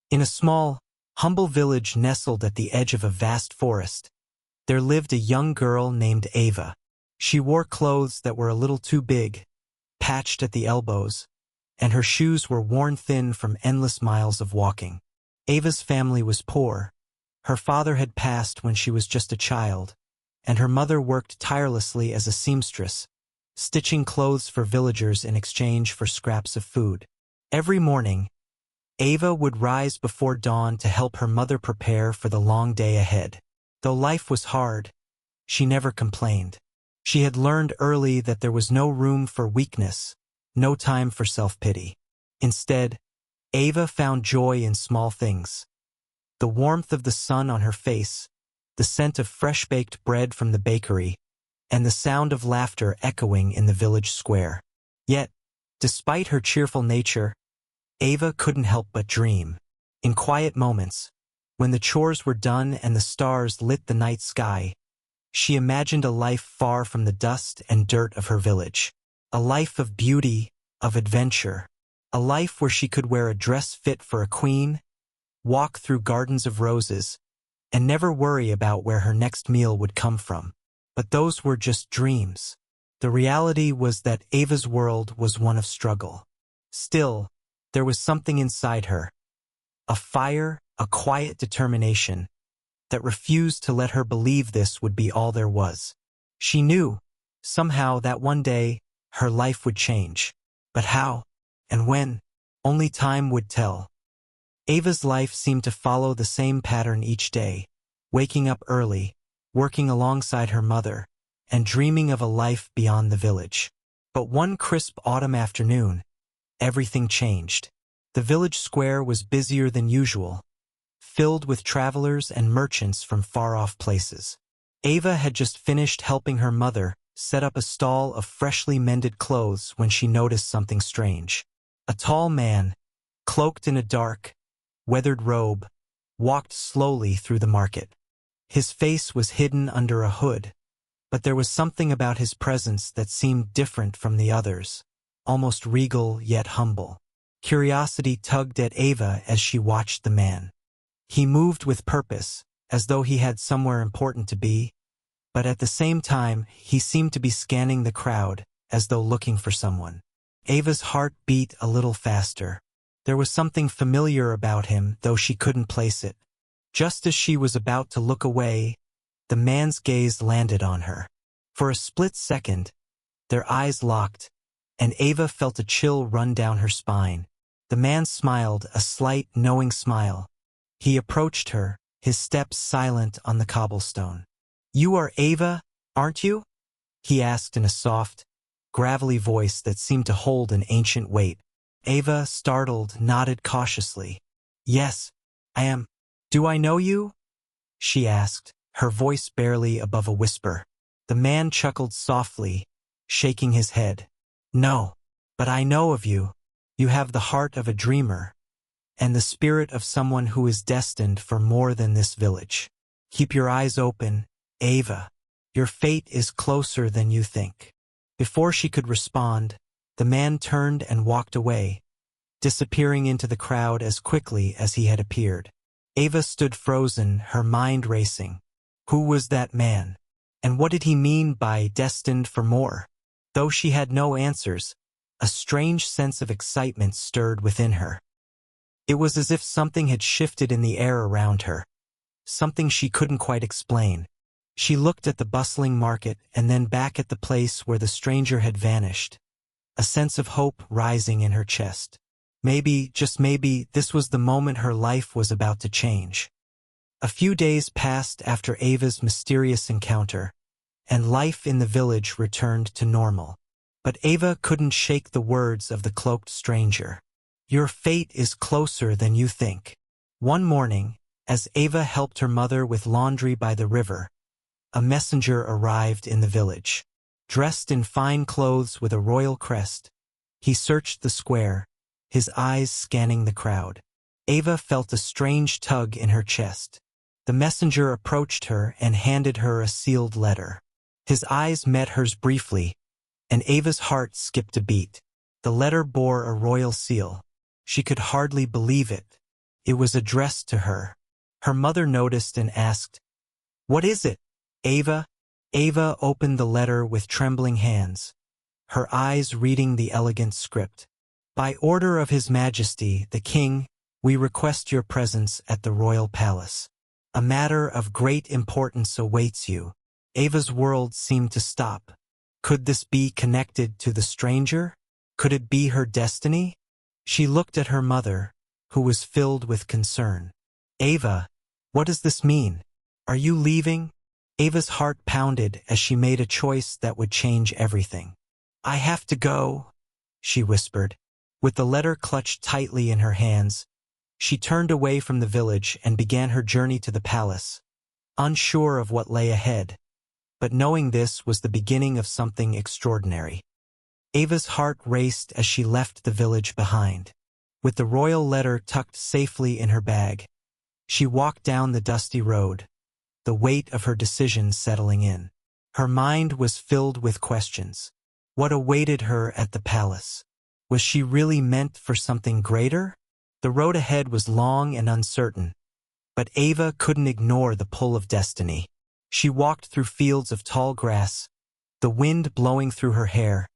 In a small, humble village nestled at the edge of a vast forest, there lived a young girl named Ava. She wore clothes that were a little too big, patched at the elbows, and her shoes were worn thin from endless miles of walking. Ava's family was poor. Her father had passed when she was just a child, and her mother worked tirelessly as a seamstress, stitching clothes for villagers in exchange for scraps of food. Every morning, Ava would rise before dawn to help her mother prepare for the long day ahead. Though life was hard, she never complained. She had learned early that there was no room for weakness, no time for self-pity. Instead, Ava found joy in small things. The warmth of the sun on her face, the scent of fresh-baked bread from the bakery, and the sound of laughter echoing in the village square. Yet, despite her cheerful nature, Ava couldn't help but dream. In quiet moments, when the chores were done and the stars lit the night sky, she imagined a life far from the dust and dirt of her village. A life of beauty, of adventure. A life where she could wear a dress fit for a queen, walk through gardens of roses, and never worry about where her next meal would come from. But those were just dreams. The reality was that Ava's world was one of struggle. Still, there was something inside her. A fire, a quiet determination, that refused to let her believe this would be all there was. She knew, somehow, that one day, her life would change. But how? And when? Only time would tell. Ava's life seemed to follow the same pattern each day, waking up early, working alongside her mother, and dreaming of a life beyond the village. But one crisp autumn afternoon, everything changed. The village square was busier than usual, filled with travelers and merchants from far-off places. Ava had just finished helping her mother set up a stall of freshly mended clothes when she noticed something strange. A tall man, cloaked in a dark, weathered robe, walked slowly through the market. His face was hidden under a hood, but there was something about his presence that seemed different from the others, almost regal yet humble. Curiosity tugged at Ava as she watched the man. He moved with purpose, as though he had somewhere important to be, but at the same time he seemed to be scanning the crowd, as though looking for someone. Ava's heart beat a little faster. There was something familiar about him, though she couldn't place it. Just as she was about to look away, the man's gaze landed on her. For a split second, their eyes locked, and Ava felt a chill run down her spine. The man smiled, a slight, knowing smile. He approached her, his steps silent on the cobblestone. "You are Ava, aren't you?" he asked in a soft, gravelly voice that seemed to hold an ancient weight. Ava, startled, nodded cautiously. "Yes, I am. Do I know you?" she asked, her voice barely above a whisper. The man chuckled softly, shaking his head. "No, but I know of you. You have the heart of a dreamer, and the spirit of someone who is destined for more than this village. Keep your eyes open, Ava. Your fate is closer than you think." Before she could respond, the man turned and walked away, disappearing into the crowd as quickly as he had appeared. Ava stood frozen, her mind racing. Who was that man? And what did he mean by destined for more? Though she had no answers, a strange sense of excitement stirred within her. It was as if something had shifted in the air around her, something she couldn't quite explain. She looked at the bustling market and then back at the place where the stranger had vanished, a sense of hope rising in her chest. Maybe, just maybe, this was the moment her life was about to change. A few days passed after Ava's mysterious encounter, and life in the village returned to normal. But Ava couldn't shake the words of the cloaked stranger. Your fate is closer than you think. One morning, as Ava helped her mother with laundry by the river, a messenger arrived in the village. Dressed in fine clothes with a royal crest, he searched the square, his eyes scanning the crowd. Ava felt a strange tug in her chest. The messenger approached her and handed her a sealed letter. His eyes met hers briefly, and Ava's heart skipped a beat. The letter bore a royal seal. She could hardly believe it. It was addressed to her. Her mother noticed and asked, "What is it, Ava?" Ava opened the letter with trembling hands, her eyes reading the elegant script. "By order of His Majesty, the King, we request your presence at the royal palace. A matter of great importance awaits you." Ava's world seemed to stop. Could this be connected to the stranger? Could it be her destiny? She looked at her mother, who was filled with concern. "Ava, what does this mean? Are you leaving?" Ava's heart pounded as she made a choice that would change everything. "I have to go," she whispered. With the letter clutched tightly in her hands, she turned away from the village and began her journey to the palace, unsure of what lay ahead. But knowing this was the beginning of something extraordinary. Ava's heart raced as she left the village behind. With the royal letter tucked safely in her bag, she walked down the dusty road, the weight of her decision settling in. Her mind was filled with questions. What awaited her at the palace? Was she really meant for something greater? The road ahead was long and uncertain, but Ava couldn't ignore the pull of destiny. She walked through fields of tall grass, the wind blowing through her hair,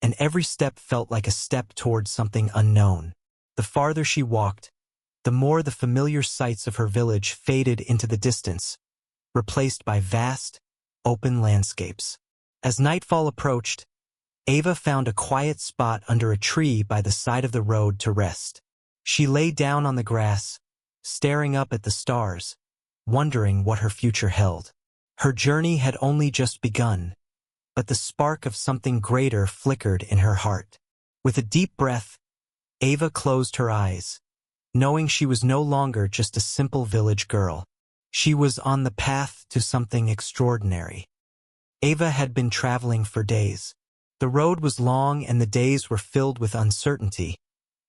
and every step felt like a step towards something unknown. The farther she walked, the more the familiar sights of her village faded into the distance, replaced by vast, open landscapes. As nightfall approached, Ava found a quiet spot under a tree by the side of the road to rest. She lay down on the grass, staring up at the stars, wondering what her future held. Her journey had only just begun, but the spark of something greater flickered in her heart. With a deep breath, Ava closed her eyes, knowing she was no longer just a simple village girl. She was on the path to something extraordinary. Ava had been traveling for days. The road was long and the days were filled with uncertainty,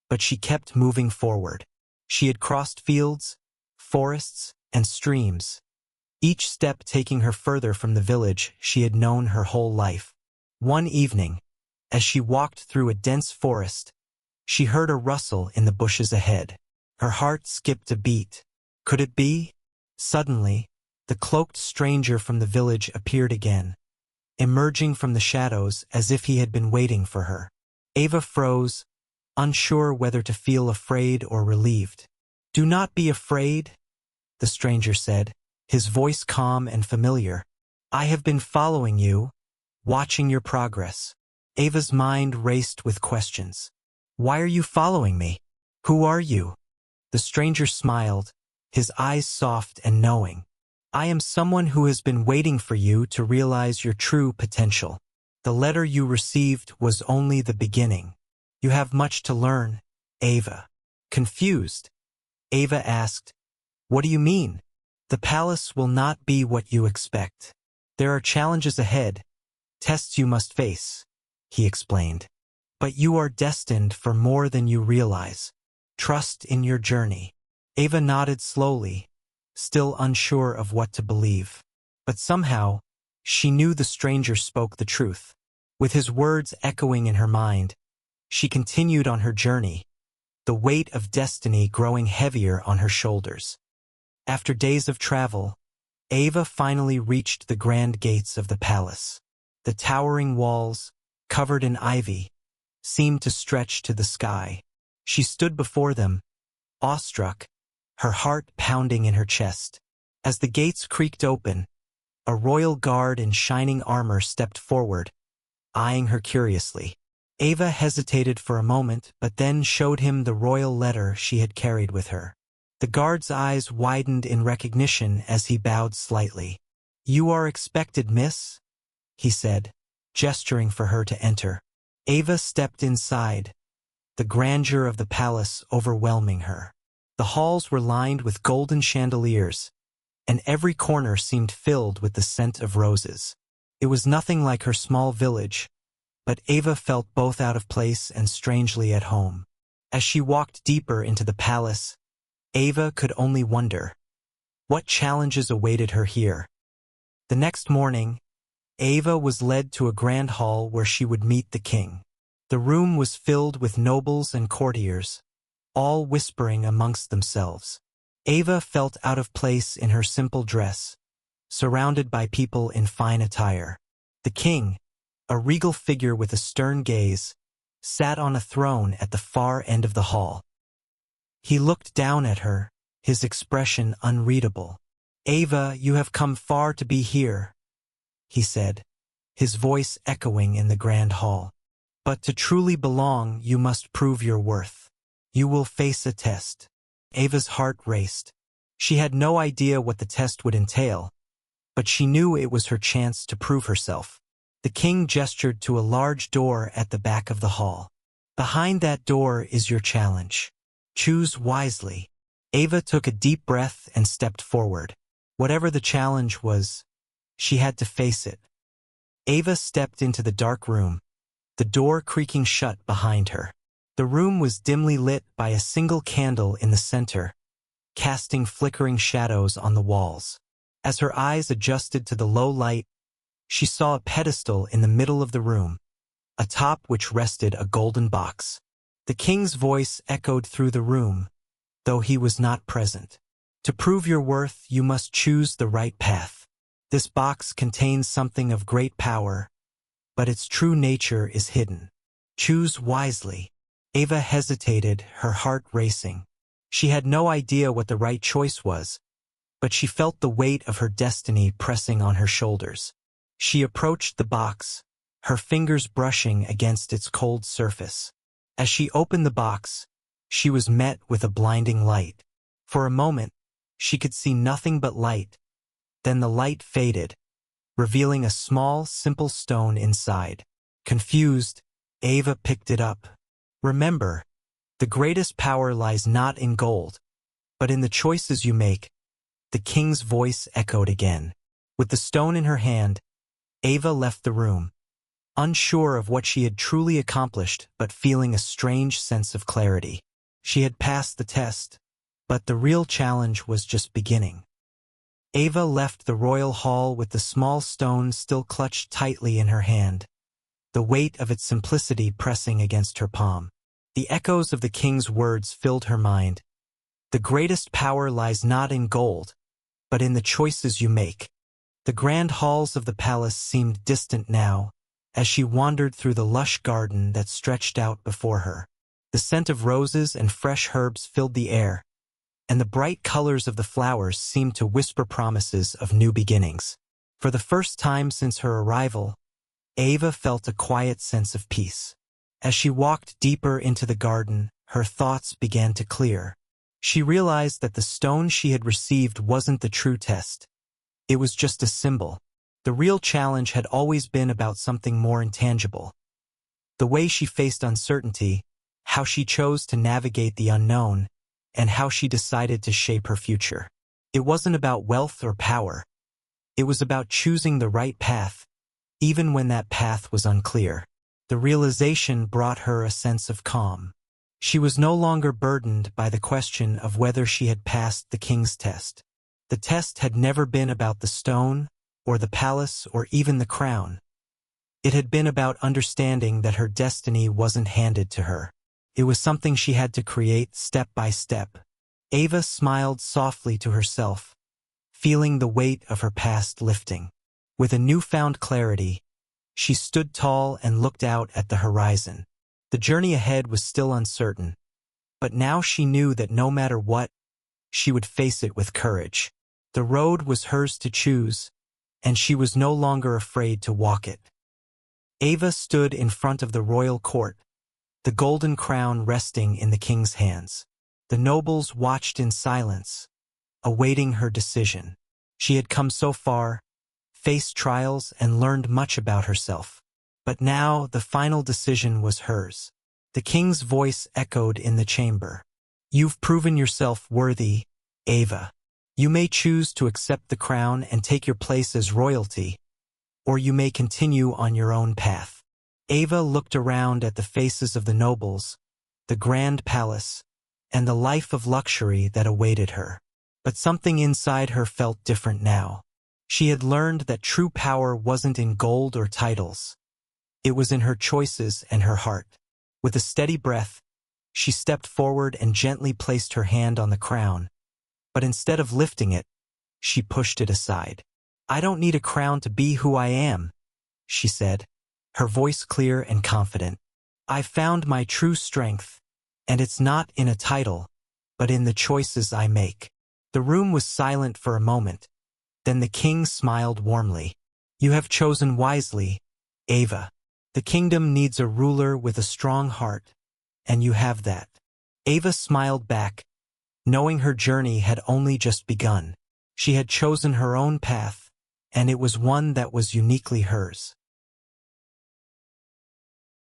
but she kept moving forward. She had crossed fields, forests, and streams, each step taking her further from the village she had known her whole life. One evening, as she walked through a dense forest, she heard a rustle in the bushes ahead. Her heart skipped a beat. Could it be? Suddenly, the cloaked stranger from the village appeared again, emerging from the shadows as if he had been waiting for her. Ava froze, unsure whether to feel afraid or relieved. "Do not be afraid," the stranger said, his voice calm and familiar. "I have been following you, watching your progress." Ava's mind raced with questions. "Why are you following me? Who are you?" The stranger smiled, his eyes soft and knowing. "I am someone who has been waiting for you to realize your true potential. The letter you received was only the beginning. You have much to learn, Ava." Confused, Ava asked, "What do you mean?" "The palace will not be what you expect. There are challenges ahead, tests you must face," he explained. "But you are destined for more than you realize. Trust in your journey." Ava nodded slowly, still unsure of what to believe. But somehow, she knew the stranger spoke the truth. With his words echoing in her mind, she continued on her journey, the weight of destiny growing heavier on her shoulders. After days of travel, Ava finally reached the grand gates of the palace. The towering walls, covered in ivy, seemed to stretch to the sky. She stood before them, awestruck, her heart pounding in her chest. As the gates creaked open, a royal guard in shining armor stepped forward, eyeing her curiously. Ava hesitated for a moment, but then showed him the royal letter she had carried with her. The guard's eyes widened in recognition as he bowed slightly. "You are expected, miss," he said, gesturing for her to enter. Ava stepped inside, the grandeur of the palace overwhelming her. The halls were lined with golden chandeliers, and every corner seemed filled with the scent of roses. It was nothing like her small village, but Ava felt both out of place and strangely at home. As she walked deeper into the palace, Ava could only wonder what challenges awaited her here. The next morning, Ava was led to a grand hall where she would meet the king. The room was filled with nobles and courtiers, all whispering amongst themselves. Ava felt out of place in her simple dress, surrounded by people in fine attire. The king, a regal figure with a stern gaze, sat on a throne at the far end of the hall. He looked down at her, his expression unreadable. "Ava, you have come far to be here," he said, his voice echoing in the grand hall. "But to truly belong, you must prove your worth. You will face a test." Ava's heart raced. She had no idea what the test would entail, but she knew it was her chance to prove herself. The king gestured to a large door at the back of the hall. "Behind that door is your challenge. Choose wisely." Ava took a deep breath and stepped forward. Whatever the challenge was, she had to face it. Ava stepped into the dark room, the door creaking shut behind her. The room was dimly lit by a single candle in the center, casting flickering shadows on the walls. As her eyes adjusted to the low light, she saw a pedestal in the middle of the room, atop which rested a golden box. The king's voice echoed through the room, though he was not present. "To prove your worth, you must choose the right path. This box contains something of great power, but its true nature is hidden. Choose wisely." Ava hesitated, her heart racing. She had no idea what the right choice was, but she felt the weight of her destiny pressing on her shoulders. She approached the box, her fingers brushing against its cold surface. As she opened the box, she was met with a blinding light. For a moment, she could see nothing but light. Then the light faded, revealing a small, simple stone inside. Confused, Ava picked it up. "Remember, the greatest power lies not in gold, but in the choices you make," the king's voice echoed again. With the stone in her hand, Ava left the room, unsure of what she had truly accomplished but feeling a strange sense of clarity. She had passed the test, but the real challenge was just beginning. Ava left the royal hall with the small stone still clutched tightly in her hand, the weight of its simplicity pressing against her palm. The echoes of the king's words filled her mind. "The greatest power lies not in gold, but in the choices you make." The grand halls of the palace seemed distant now, as she wandered through the lush garden that stretched out before her. The scent of roses and fresh herbs filled the air, and the bright colors of the flowers seemed to whisper promises of new beginnings. For the first time since her arrival, Ava felt a quiet sense of peace. As she walked deeper into the garden, her thoughts began to clear. She realized that the stone she had received wasn't the true test. It was just a symbol. The real challenge had always been about something more intangible. The way she faced uncertainty, how she chose to navigate the unknown, and how she decided to shape her future. It wasn't about wealth or power. It was about choosing the right path, even when that path was unclear. The realization brought her a sense of calm. She was no longer burdened by the question of whether she had passed the king's test. The test had never been about the stone, or the palace, or even the crown. It had been about understanding that her destiny wasn't handed to her. It was something she had to create step by step. Ava smiled softly to herself, feeling the weight of her past lifting. With a newfound clarity, she stood tall and looked out at the horizon. The journey ahead was still uncertain, but now she knew that no matter what, she would face it with courage. The road was hers to choose, and she was no longer afraid to walk it. Ava stood in front of the royal court, the golden crown resting in the king's hands. The nobles watched in silence, awaiting her decision. She had come so far, faced trials, and learned much about herself. But now the final decision was hers. The king's voice echoed in the chamber. "You've proven yourself worthy, Ava. You may choose to accept the crown and take your place as royalty, or you may continue on your own path." Ava looked around at the faces of the nobles, the grand palace, and the life of luxury that awaited her. But something inside her felt different now. She had learned that true power wasn't in gold or titles. It was in her choices and her heart. With a steady breath, She stepped forward and gently placed her hand on the crown, but instead of lifting it, she pushed it aside. "I don't need a crown to be who I am," she said, her voice clear and confident. "I found my true strength, and it's not in a title, but in the choices I make." The room was silent for a moment. Then the king smiled warmly. "You have chosen wisely, Ava. The kingdom needs a ruler with a strong heart, and you have that." Ava smiled back, knowing her journey had only just begun. She had chosen her own path, and it was one that was uniquely hers.